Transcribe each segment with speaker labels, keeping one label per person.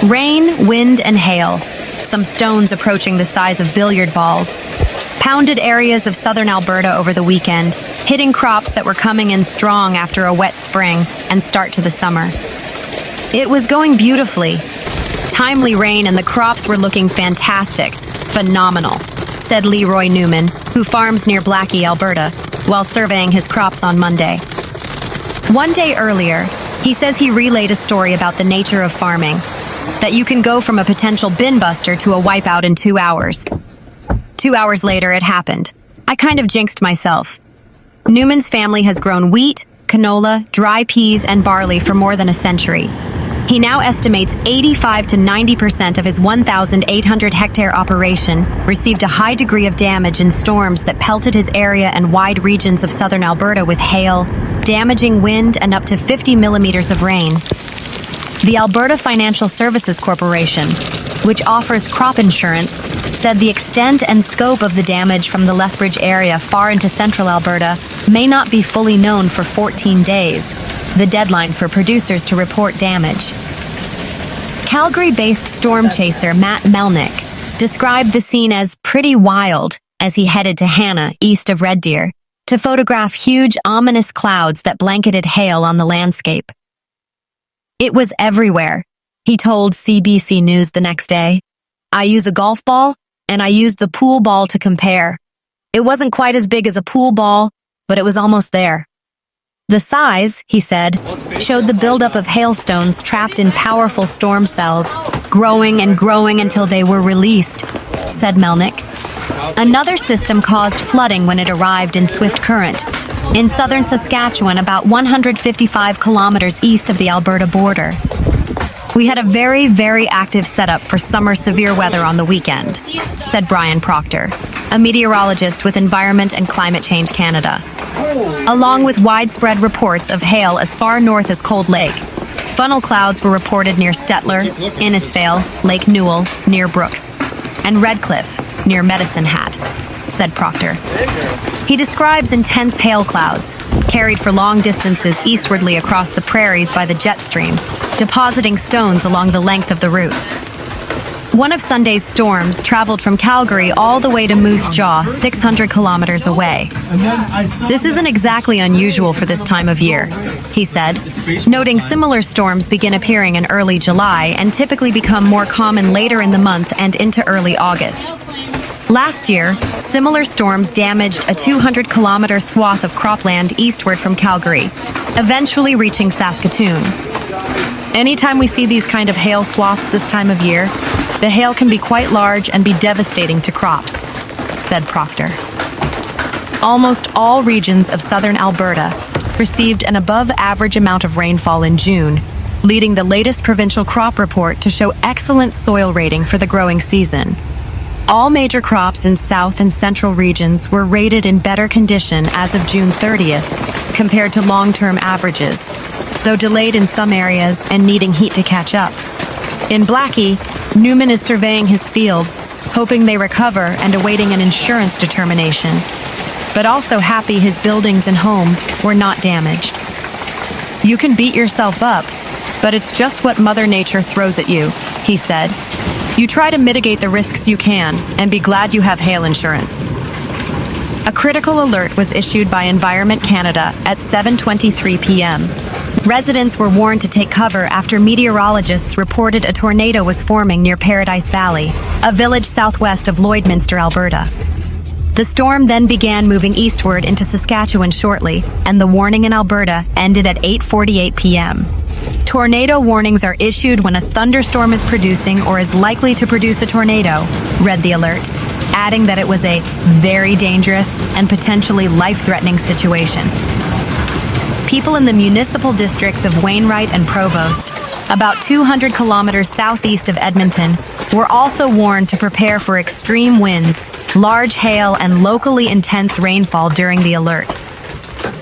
Speaker 1: Rain, wind, and hail. Some stones approaching the size of billiard balls. Pounded areas of southern Alberta over the weekend, hitting crops that were coming in strong after a wet spring and start to the summer. It was going beautifully. Timely rain and the crops were looking fantastic. Phenomenal, said Leroy Newman, who farms near Blackie, Alberta, while surveying his crops on Monday. One day earlier, he says he relayed a story about the nature of farming, that you can go from a potential bin buster to a wipeout in 2 hours. 2 hours later, it happened. I kind of jinxed myself. Newman's family has grown wheat, canola, dry peas, and barley for more than a century. He now estimates 85 to 90% of his 1,800-hectare operation received a high degree of damage in storms that pelted his area and wide regions of southern Alberta with hail, damaging wind, and up to 50 millimeters of rain. The Alberta Financial Services Corporation, which offers crop insurance, said the extent and scope of the damage from the Lethbridge area far into central Alberta may not be fully known for 14 days, the deadline for producers to report damage. Calgary-based storm chaser Matt Melnick described the scene as pretty wild as he headed to Hanna, east of Red Deer, to photograph huge, ominous clouds that blanketed hail on the landscape. It was everywhere, he told CBC News the next day. I use a golf ball, and I used the pool ball to compare. It wasn't quite as big as a pool ball, but it was almost there. The size, he said, showed the buildup of hailstones trapped in powerful storm cells, growing and growing until they were released, said Melnick. Another system caused flooding when it arrived in swift current, in southern Saskatchewan, about 155 kilometers east of the Alberta border. We had a very, very active setup for summer severe weather on the weekend, said Brian Proctor, a meteorologist with Environment and Climate Change Canada. Along with widespread reports of hail as far north as Cold Lake, funnel clouds were reported near Stettler, Innisfail, Lake Newell, near Brooks, and Redcliffe, near Medicine Hat, said Proctor. He describes intense hail clouds, carried for long distances eastwardly across the prairies by the jet stream, depositing stones along the length of the route. One of Sunday's storms traveled from Calgary all the way to Moose Jaw, 600 kilometers away. This isn't exactly unusual for this time of year, he said, noting similar storms begin appearing in early July and typically become more common later in the month and into early August. Last year, similar storms damaged a 200-kilometer swath of cropland eastward from Calgary, eventually reaching Saskatoon. Anytime we see these kind of hail swaths this time of year, the hail can be quite large and be devastating to crops, said Proctor. Almost all regions of southern Alberta received an above-average amount of rainfall in June, leading the latest provincial crop report to show excellent soil rating for the growing season. All major crops in south and central regions were rated in better condition as of June 30th compared to long-term averages, though delayed in some areas and needing heat to catch up. In Blackie, Newman is surveying his fields, hoping they recover and awaiting an insurance determination, but also happy his buildings and home were not damaged. You can beat yourself up, but it's just what Mother Nature throws at you, he said. You try to mitigate the risks you can and be glad you have hail insurance. A critical alert was issued by Environment Canada at 7:23 p.m. Residents were warned to take cover after meteorologists reported a tornado was forming near Paradise Valley, a village southwest of Lloydminster, Alberta. The storm then began moving eastward into Saskatchewan shortly, and the warning in Alberta ended at 8:48 p.m. Tornado warnings are issued when a thunderstorm is producing or is likely to produce a tornado, read the alert, adding that it was a very dangerous and potentially life-threatening situation. People in the municipal districts of Wainwright and Provost, about 200 kilometers southeast of Edmonton, were also warned to prepare for extreme winds, large hail, and locally intense rainfall during the alert.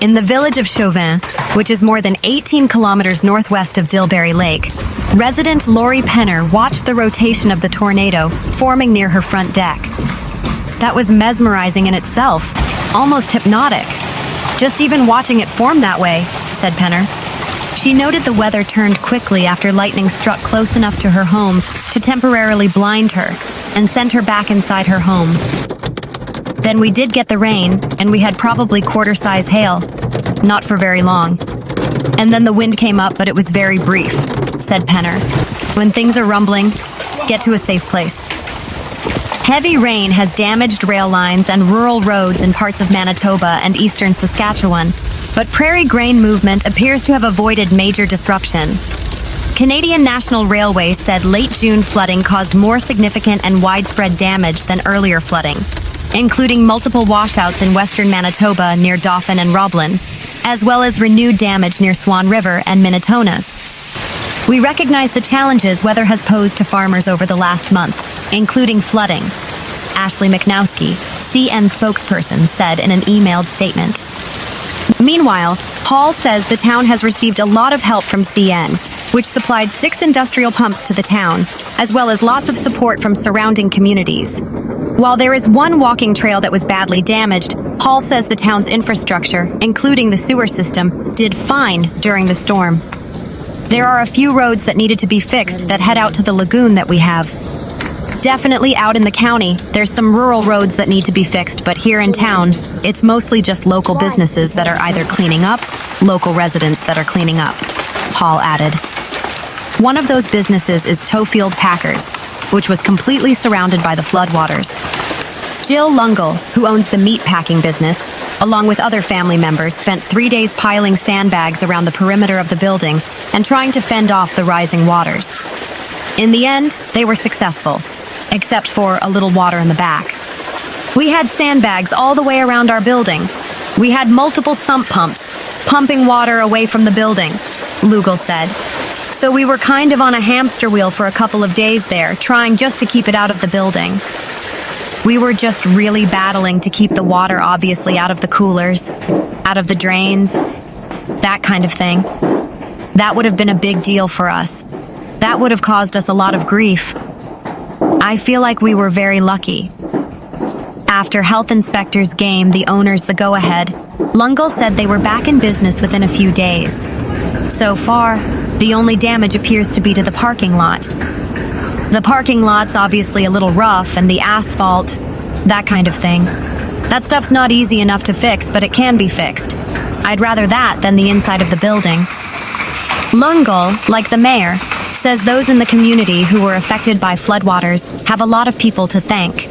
Speaker 1: In the village of Chauvin, which is more than 18 kilometers northwest of Dilberry Lake, resident Lori Penner watched the rotation of the tornado forming near her front deck. That was mesmerizing in itself, almost hypnotic. Just even watching it form that way, said Penner. She noted the weather turned quickly after lightning struck close enough to her home to temporarily blind her and send her back inside her home. Then we did get the rain, and we had probably quarter-size hail. Not for very long. And then the wind came up, but it was very brief, said Penner. When things are rumbling, get to a safe place. Heavy rain has damaged rail lines and rural roads in parts of Manitoba and eastern Saskatchewan, but prairie grain movement appears to have avoided major disruption. Canadian National Railway said late June flooding caused more significant and widespread damage than earlier flooding, including multiple washouts in western Manitoba near Dauphin and Roblin, as well as renewed damage near Swan River and Minitonas. We recognize the challenges weather has posed to farmers over the last month, including flooding, Ashley McNowski, CN spokesperson, said in an emailed statement. Meanwhile, Hall says the town has received a lot of help from CN, which supplied 6 industrial pumps to the town, as well as lots of support from surrounding communities. While there is one walking trail that was badly damaged, Hall says the town's infrastructure, including the sewer system, did fine during the storm. There are a few roads that needed to be fixed that head out to the lagoon that we have. Definitely out in the county, there's some rural roads that need to be fixed, but here in town, it's mostly just local businesses that are either cleaning up, local residents that are cleaning up, Hall added. One of those businesses is Toefield Packers, which was completely surrounded by the floodwaters. Jill Lungle, who owns the meat packing business, along with other family members, spent 3 days piling sandbags around the perimeter of the building and trying to fend off the rising waters. In the end, they were successful, except for a little water in the back. We had sandbags all the way around our building. We had multiple sump pumps, pumping water away from the building, Lugal said. So we were kind of on a hamster wheel for a couple of days there, trying just to keep it out of the building. We were just really battling to keep the water obviously out of the coolers, out of the drains, that kind of thing. That would have been a big deal for us. That would have caused us a lot of grief. I feel like we were very lucky. After health inspectors gave the owners the go-ahead, Lungle said they were back in business within a few days. So far, the only damage appears to be to the parking lot. The parking lot's obviously a little rough, and the asphalt, that kind of thing. That stuff's not easy enough to fix, but it can be fixed. I'd rather that than the inside of the building. Lungle, like the mayor, says those in the community who were affected by floodwaters have a lot of people to thank.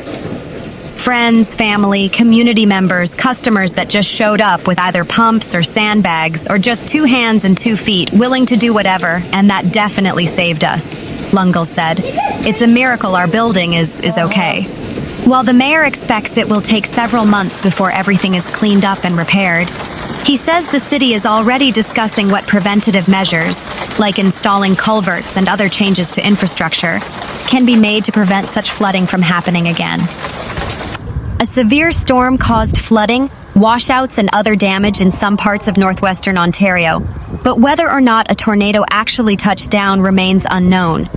Speaker 1: Friends, family, community members, customers that just showed up with either pumps or sandbags or just 2 hands and 2 feet willing to do whatever, and that definitely saved us, Lungle said. It's a miracle our building is okay. While the mayor expects it will take several months before everything is cleaned up and repaired, he says the city is already discussing what preventative measures, like installing culverts and other changes to infrastructure, can be made to prevent such flooding from happening again. A severe storm caused flooding, washouts, and other damage in some parts of northwestern Ontario, but whether or not a tornado actually touched down remains unknown.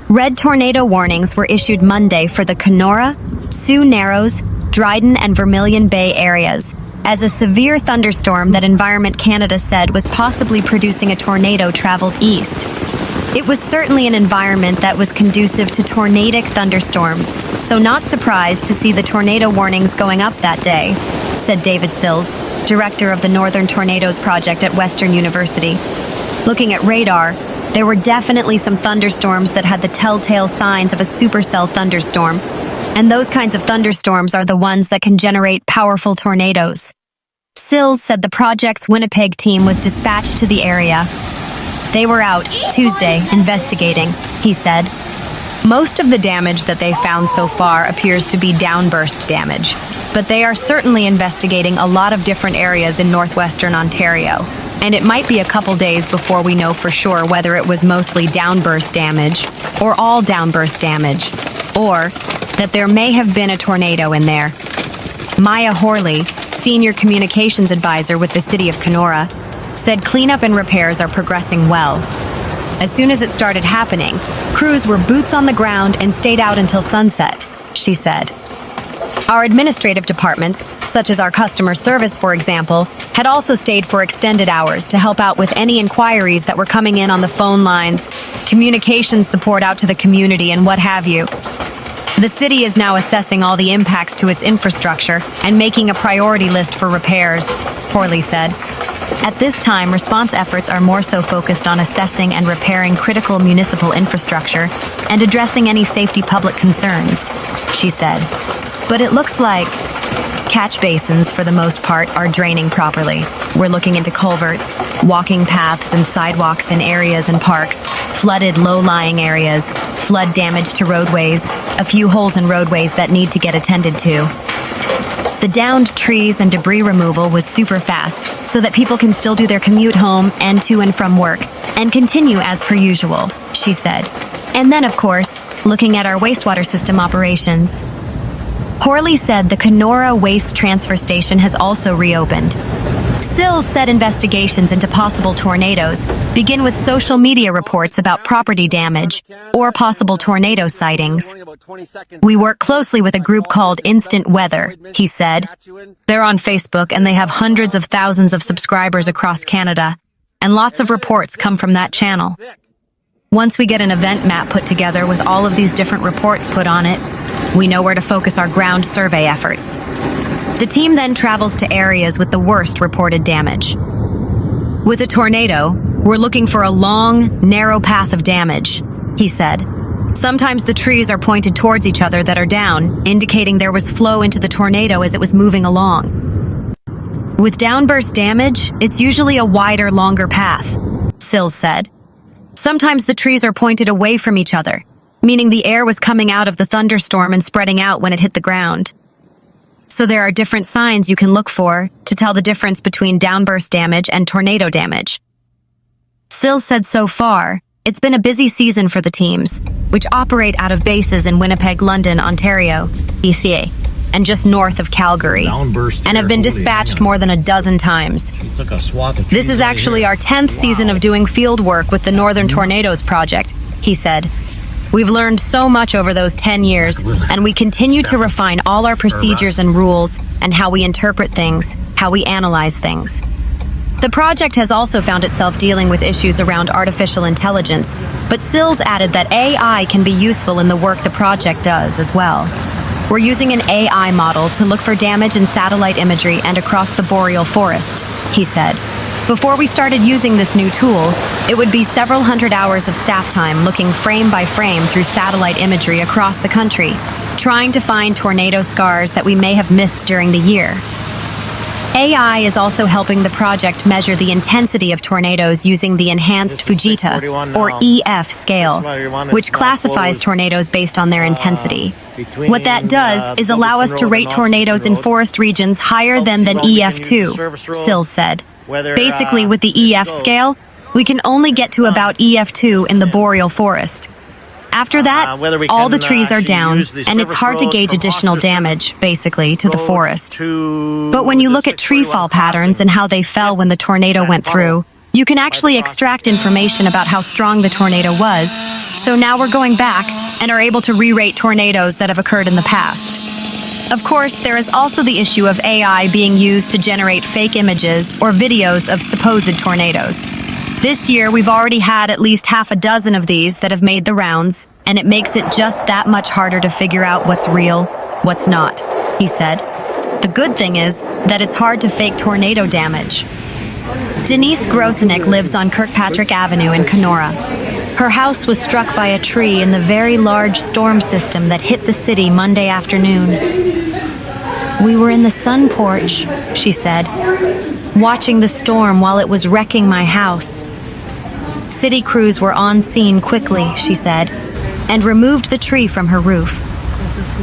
Speaker 1: Red tornado warnings were issued Monday for the Canora, Sioux Narrows, Dryden, and Vermilion Bay areas, as a severe thunderstorm that Environment Canada said was possibly producing a tornado traveled east. It was certainly an environment that was conducive to tornadic thunderstorms, so not surprised to see the tornado warnings going up that day, said David Sills, director of the Northern Tornadoes Project at Western University. Looking at radar, there were definitely some thunderstorms that had the telltale signs of a supercell thunderstorm, and those kinds of thunderstorms are the ones that can generate powerful tornadoes. Sills said the project's Winnipeg team was dispatched to the area. They were out Tuesday investigating, he said. Most of the damage that they found so far appears to be downburst damage, but they are certainly investigating a lot of different areas in northwestern Ontario, and it might be a couple days before we know for sure whether it was mostly downburst damage or all downburst damage, or that there may have been a tornado in there. Maya Horley, senior communications advisor with the city of Canora, said cleanup and repairs are progressing well. As soon as it started happening, crews were boots on the ground and stayed out until sunset, she said. Our administrative departments, such as our customer service, for example, had also stayed for extended hours to help out with any inquiries that were coming in on the phone lines, communications support out to the community, and what have you. The city is now assessing all the impacts to its infrastructure and making a priority list for repairs, Horley said. At this time, response efforts are more so focused on assessing and repairing critical municipal infrastructure and addressing any safety public concerns, she said. But it looks like catch basins, for the most part, are draining properly. We're looking into culverts, walking paths and sidewalks in areas and parks, flooded low-lying areas, flood damage to roadways, a few holes in roadways that need to get attended to. The downed trees and debris removal was super fast, so that people can still do their commute home and to and from work, and continue as per usual, she said. And then, of course, looking at our wastewater system operations. Horley said the Canora waste transfer station has also reopened. Sills said investigations into possible tornadoes begin with social media reports about property damage or possible tornado sightings. We work closely with a group called Instant Weather, he said. They're on Facebook and they have hundreds of thousands of subscribers across Canada, and lots of reports come from that channel. Once we get an event map put together with all of these different reports put on it, we know where to focus our ground survey efforts. The team then travels to areas with the worst reported damage. With a tornado, we're looking for a long, narrow path of damage, he said. Sometimes the trees are pointed towards each other that are down, indicating there was flow into the tornado as it was moving along. With downburst damage, it's usually a wider, longer path, Sills said. Sometimes the trees are pointed away from each other, meaning the air was coming out of the thunderstorm and spreading out when it hit the ground. So there are different signs you can look for to tell the difference between downburst damage and tornado damage. Sills said so far, it's been a busy season for the teams, which operate out of bases in Winnipeg, London, Ontario, BC, and just north of Calgary, and have been dispatched more than a dozen times. This is actually our 10th season of doing field work with the Northern Tornadoes Project, he said. We've learned so much over those 10 years, and we continue to refine all our procedures and rules and how we interpret things, how we analyze things. The project has also found itself dealing with issues around artificial intelligence, but Sills added that AI can be useful in the work the project does as well. We're using an AI model to look for damage in satellite imagery and across the boreal forest, he said. Before we started using this new tool, it would be several hundred hours of staff time looking frame by frame through satellite imagery across the country, trying to find tornado scars that we may have missed during the year. AI is also helping the project measure the intensity of tornadoes using the Enhanced Fujita, or EF scale, which classifies tornadoes based on their intensity. What that does is allow us to rate tornadoes in forest regions higher than EF2, Sills said. Basically, with the EF scale, we can only get to about EF2 in the boreal forest. After that, all the trees are down, and it's hard to gauge additional damage, basically, to the forest. But when you look at tree fall patterns and how they fell when the tornado went through, you can actually extract information about how strong the tornado was. So now we're going back and are able to re-rate tornadoes that have occurred in the past. Of course, there is also the issue of AI being used to generate fake images or videos of supposed tornadoes. This year, we've already had at least half a dozen of these that have made the rounds, and it makes it just that much harder to figure out what's real, what's not, he said. The good thing is that it's hard to fake tornado damage. Denise Grosenick lives on Kirkpatrick Avenue in Canora. Her house was struck by a tree in the very large storm system that hit the city Monday afternoon. We were in the sun porch, she said, watching the storm while it was wrecking my house. City crews were on scene quickly, she said, and removed the tree from her roof.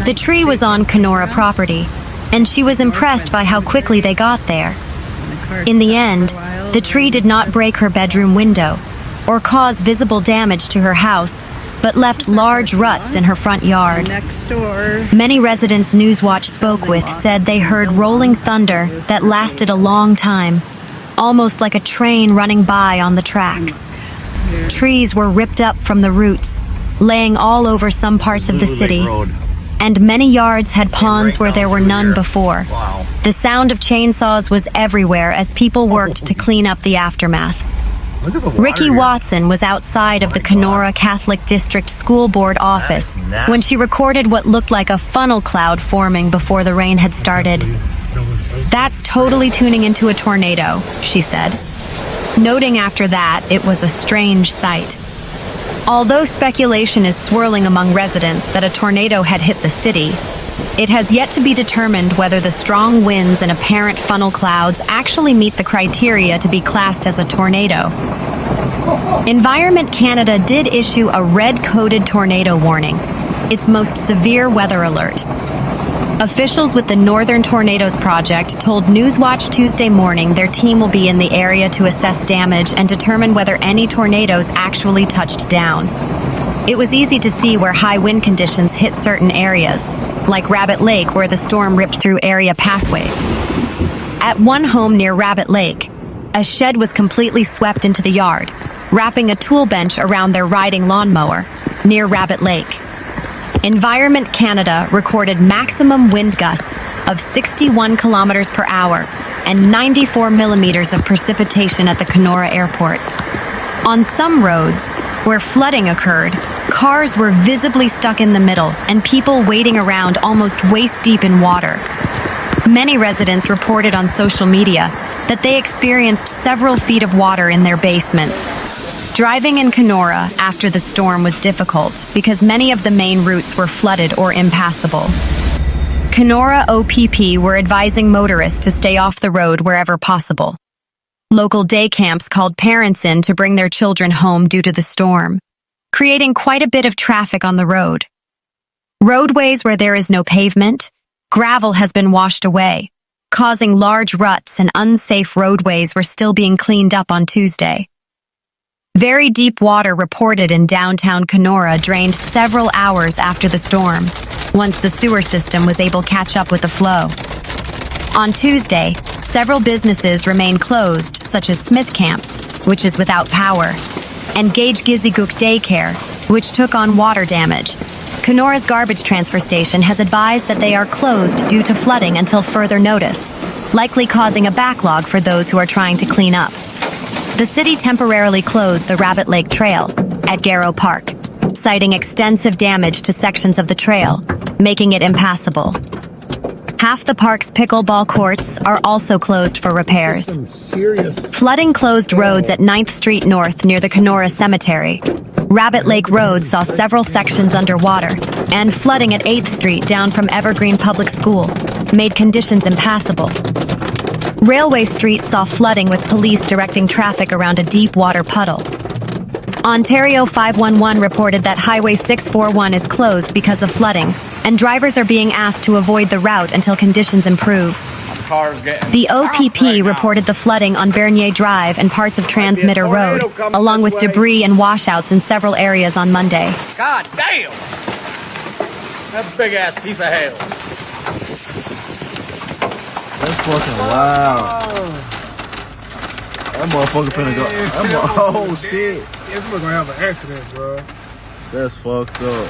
Speaker 1: The tree was on Canora property, and she was impressed by how quickly they got there. In the end, the tree did not break her bedroom window or cause visible damage to her house, but left large ruts in her front yard. Many residents Newswatch spoke with said they heard rolling thunder that lasted a long time, almost like a train running by on the tracks. Trees were ripped up from the roots, laying all over some parts of the city. and many yards had ponds where there were none before. The sound of chainsaws was everywhere as people worked to clean up the aftermath. Ricky Watson was outside of the Canora Catholic District School Board office when she recorded what looked like a funnel cloud forming before the rain had started. "That's totally tuning into a tornado," she said, noting after that it was a strange sight. Although speculation is swirling among residents that a tornado had hit the city, it has yet to be determined whether the strong winds and apparent funnel clouds actually meet the criteria to be classed as a tornado. Environment Canada did issue a red-coded tornado warning, its most severe weather alert. Officials with the Northern Tornadoes Project told Newswatch Tuesday morning their team will be in the area to assess damage and determine whether any tornadoes actually touched down. It was easy to see where high wind conditions hit certain areas, like Rabbit Lake, where the storm ripped through area pathways. At one home near Rabbit Lake, a shed was completely swept into the yard, wrapping a tool bench around their riding lawnmower near Rabbit Lake. Environment Canada recorded maximum wind gusts of 61 kilometers per hour and 94 millimeters of precipitation at the Canora airport. On some roads, where flooding occurred, cars were visibly stuck in the middle and people wading around almost waist-deep in water. Many residents reported on social media that they experienced several feet of water in their basements. Driving in Canora after the storm was difficult because many of the main routes were flooded or impassable. Canora OPP were advising motorists to stay off the road wherever possible. Local day camps called parents in to bring their children home due to the storm, creating quite a bit of traffic on the road. Roadways where there is no pavement, gravel has been washed away, causing large ruts, and unsafe roadways were still being cleaned up on Tuesday. Very deep water reported in downtown Canora drained several hours after the storm, once the sewer system was able to catch up with the flow. On Tuesday, several businesses remain closed, such as Smith Camps, which is without power, and Gage Giziguk Daycare, which took on water damage. Canora's garbage transfer station has advised that they are closed due to flooding until further notice, likely causing a backlog for those who are trying to clean up. The city temporarily closed the Rabbit Lake Trail at Garrow Park, citing extensive damage to sections of the trail, making it impassable. Half the park's pickleball courts are also closed for repairs. Flooding closed roads at 9th Street North near the Canora Cemetery. Rabbit Lake Road saw several sections underwater, and flooding at 8th Street down from Evergreen Public School made conditions impassable. Railway Street saw flooding with police directing traffic around a deep water puddle. Ontario 511 reported that Highway 641 is closed because of flooding, and drivers are being asked to avoid the route until conditions improve. The OPP reported the flooding on Bernier Drive and parts of Transmitter Road, along with debris and washouts in several areas on Monday.
Speaker 2: God damn! That big-ass piece of hail.
Speaker 3: That's fucking wild. That motherfucker finna go. Oh shit.
Speaker 2: We're gonna have an accident, bro.
Speaker 3: That's fucked up.